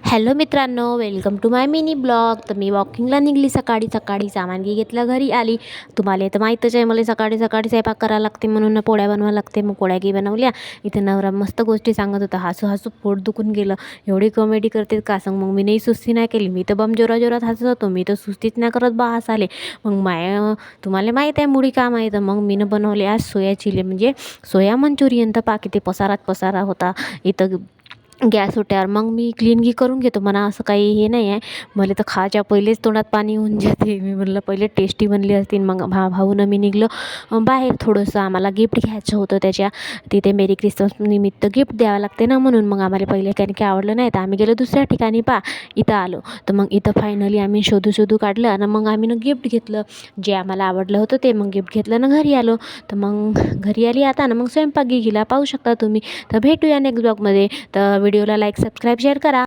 Hello मित्रांनो, welcome to my mini blog. तर मी वॉकिंगला निघली सकाळी सकाळी, सामानगी घेतलं, घरी आली. तुम्हाला तर माहीतच आहे मला सकाळी सकाळी स्वयंपाक करायला लागते म्हणून पोळ्या बनवायला लागते. मग पोळ्या की बनवल्या. इथे नवरा मस्त गोष्टी सांगत होता, हसू हसू पोट दुखून गेलं. एवढी कॉमेडी करते का सांग. मग मी नाही सुस्ती नाही केली, मी तर बम जोरा जोरात हसत होतो. मी तर सुस्तीच नाही करत बा हसाले. मग तुम्हाला माहीत आहे मुडी का माहीत. मग मीनं बनवले आज सोया चिली, म्हणजे सोया मंचुरियन. तर पाकी ते पसारा होता इथं गॅस ओट्यावर. मग मी क्लीनगी करून घेतो म्हणा, असं काही हे नाही आहे. मला तर खायच्या पहिलेच तोंडात पाणी होऊन जाते. मी म्हणलं पहिले टेस्टी बनली असतील. मग भाऊनं मी निघलो बाहेर. थोडंसं आम्हाला गिफ्ट घ्यायचं होतं, त्याच्या तिथे मेरी क्रिसमस निमित्त गिफ्ट द्यावं लागते ना, म्हणून. मग आम्हाला पहिले काही आवडलं नाही तर आम्ही गेलो दुसऱ्या ठिकाणी. इथं आलो तर मग इथं फायनली आम्ही शोधू काढलं आणि मग आम्ही गिफ्ट घेतलं जे आम्हाला आवडलं होतं ते. मग गिफ्ट घेतलं ना घरी आलो. तर मग घरी आली आता ना, मग स्वयंपाक गेला पाहू शकता तुम्ही. तर भेटूया नेक्स्ट ब्लॉगमध्ये. तर व्हिडिओला लाईक सबस्क्राईब शेअर करा.